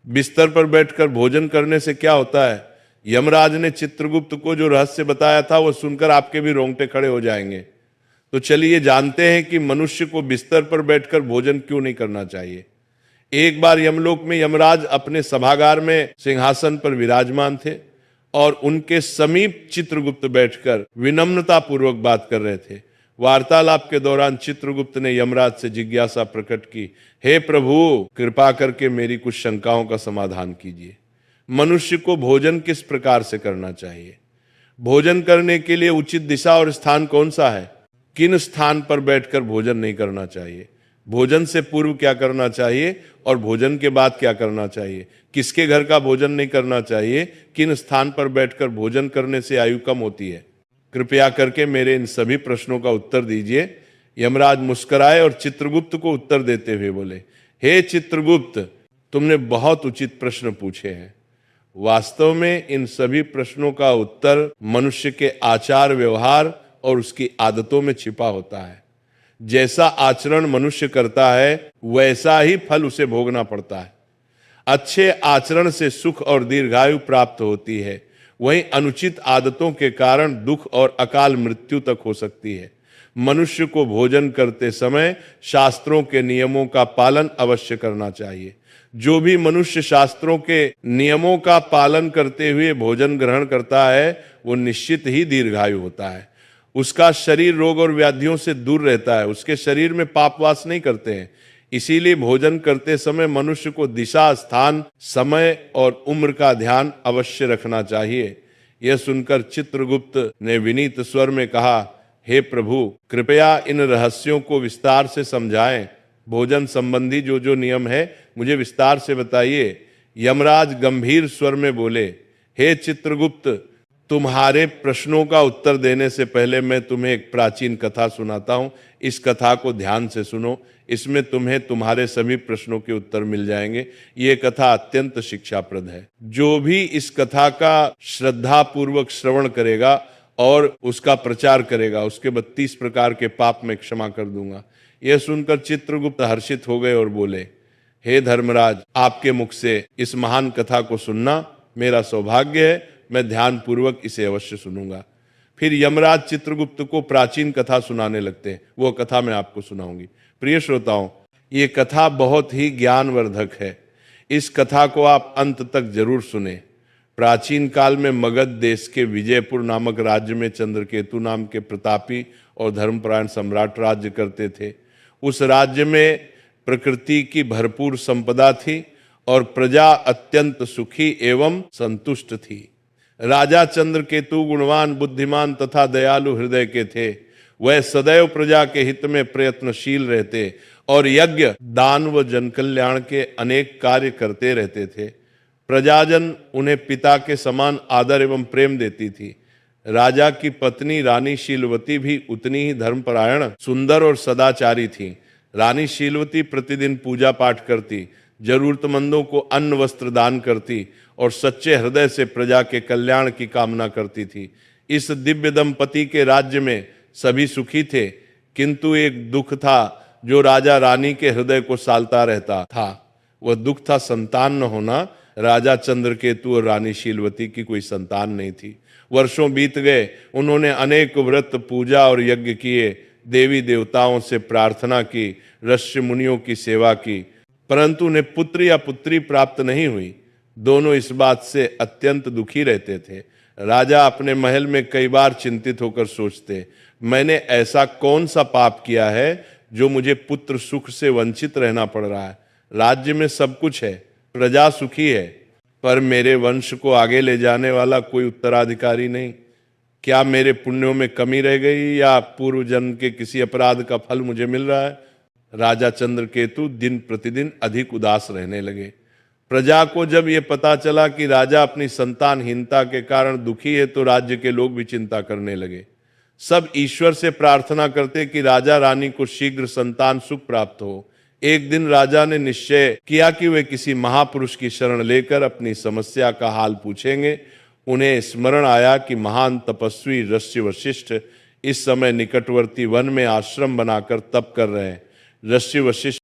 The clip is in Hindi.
बिस्तर पर बैठकर भोजन करने से क्या होता है? यमराज ने चित्रगुप्त को जो रहस्य बताया था वो सुनकर आपके भी रोंगटे खड़े हो जाएंगे। तो चलिए जानते हैं कि मनुष्य को बिस्तर पर बैठकर भोजन क्यों नहीं करना चाहिए। एक बार यमलोक में यमराज अपने सभागार में सिंहासन पर विराजमान थे और उनके समीप चित्रगुप्त बैठकर विनम्रता पूर्वक बात कर रहे थे। वार्तालाप के दौरान चित्रगुप्त ने यमराज से जिज्ञासा प्रकट की, हे प्रभु, कृपा करके मेरी कुछ शंकाओं का समाधान कीजिए। मनुष्य को भोजन किस प्रकार से करना चाहिए? भोजन करने के लिए उचित दिशा और स्थान कौन सा है? किन स्थान पर बैठकर भोजन नहीं करना चाहिए? भोजन से पूर्व क्या करना चाहिए और भोजन के बाद क्या करना चाहिए? किसके घर का भोजन नहीं करना चाहिए? किन स्थान पर बैठकर भोजन करने से आयु कम होती है? कृपया करके मेरे इन सभी प्रश्नों का उत्तर दीजिए। यमराज मुस्कुराए और चित्रगुप्त को उत्तर देते हुए बोले, हे चित्रगुप्त, तुमने बहुत उचित प्रश्न पूछे हैं। वास्तव में इन सभी प्रश्नों का उत्तर मनुष्य के आचार व्यवहार और उसकी आदतों में छिपा होता है। जैसा आचरण मनुष्य करता है वैसा ही फल उसे भोगना पड़ता है। अच्छे आचरण से सुख और दीर्घायु प्राप्त होती है, वहीं अनुचित आदतों के कारण दुख और अकाल मृत्यु तक हो सकती है। मनुष्य को भोजन करते समय शास्त्रों के नियमों का पालन अवश्य करना चाहिए। जो भी मनुष्य शास्त्रों के नियमों का पालन करते हुए भोजन ग्रहण करता है वो निश्चित ही दीर्घायु होता है। उसका शरीर रोग और व्याधियों से दूर रहता है, उसके शरीर में पाप वास नहीं करते हैं। इसीलिए भोजन करते समय मनुष्य को दिशा, स्थान, समय और उम्र का ध्यान अवश्य रखना चाहिए। यह सुनकर चित्रगुप्त ने विनीत स्वर में कहा, हे प्रभु, कृपया इन रहस्यों को विस्तार से समझाएं। भोजन संबंधी जो जो नियम है मुझे विस्तार से बताइए। यमराज गंभीर स्वर में बोले, हे चित्रगुप्त, तुम्हारे प्रश्नों का उत्तर देने से पहले मैं तुम्हें एक प्राचीन कथा सुनाता हूं। इस कथा को ध्यान से सुनो, इसमें तुम्हें तुम्हारे सभी प्रश्नों के उत्तर मिल जाएंगे। ये कथा अत्यंत शिक्षाप्रद है। जो भी इस कथा का श्रद्धा पूर्वक श्रवण करेगा और उसका प्रचार करेगा, उसके 32 प्रकार के पाप मैं क्षमा कर दूंगा। यह सुनकर चित्रगुप्त हर्षित हो गए और बोले, हे धर्मराज, आपके मुख से इस महान कथा को सुनना मेरा सौभाग्य है। मैं ध्यान पूर्वक इसे अवश्य सुनूंगा। फिर यमराज चित्रगुप्त को प्राचीन कथा सुनाने लगते हैं। वो कथा मैं आपको सुनाऊंगी। प्रिय श्रोताओं, ये कथा बहुत ही ज्ञानवर्धक है। इस कथा को आप अंत तक जरूर सुने। प्राचीन काल में मगध देश के विजयपुर नामक राज्य में चंद्रकेतु नाम के प्रतापी और धर्मपरायण सम्राट राज्य करते थे। उस राज्य में प्रकृति की भरपूर संपदा थी और प्रजा अत्यंत सुखी एवं संतुष्ट थी। राजा चंद्रकेतु गुणवान, बुद्धिमान तथा दयालु हृदय के थे। वह सदैव प्रजा के हित में प्रयत्नशील रहते और यज्ञ, दान व जनकल्याण के अनेक कार्य करते रहते थे। प्रजाजन उन्हें पिता के समान आदर एवं प्रेम देती थी। राजा की पत्नी रानी शीलवती भी उतनी ही धर्मपरायण, सुंदर और सदाचारी थी। रानी शीलवती प्रतिदिन पूजा पाठ करती, जरूरतमंदों को अन्न वस्त्र दान करती और सच्चे हृदय से प्रजा के कल्याण की कामना करती थी। इस दिव्य दंपति के राज्य में सभी सुखी थे, किंतु एक दुख था जो राजा रानी के हृदय को सालता रहता था। वह दुख था संतान न होना। राजा चंद्रकेतु और रानी शीलवती की कोई संतान नहीं थी। वर्षों बीत गए, उन्होंने अनेक व्रत, पूजा और यज्ञ किए, देवी देवताओं से प्रार्थना की, ऋषि मुनियों की सेवा की, परंतु उन्हें पुत्र या पुत्री प्राप्त नहीं हुई। दोनों इस बात से अत्यंत दुखी रहते थे। राजा अपने महल में कई बार चिंतित होकर सोचते, मैंने ऐसा कौन सा पाप किया है जो मुझे पुत्र सुख से वंचित रहना पड़ रहा है। राज्य में सब कुछ है, प्रजा सुखी है, पर मेरे वंश को आगे ले जाने वाला कोई उत्तराधिकारी नहीं। क्या मेरे पुण्यों में कमी रह गई या पूर्व जन्म के किसी अपराध का फल मुझे मिल रहा है? राजा चंद्रकेतु दिन प्रतिदिन अधिक उदास रहने लगे। प्रजा को जब ये पता चला कि राजा अपनी संतानहीनता के कारण दुखी है तो राज्य के लोग भी चिंता करने लगे। सब ईश्वर से प्रार्थना करते कि राजा रानी को शीघ्र संतान सुख प्राप्त हो। एक दिन राजा ने निश्चय किया कि वे किसी महापुरुष की शरण लेकर अपनी समस्या का हाल पूछेंगे। उन्हें स्मरण आया कि महान तपस्वी ऋषि वशिष्ठ इस समय निकटवर्ती वन में आश्रम बनाकर तप कर रहे हैं। ऋषि वशिष्ठ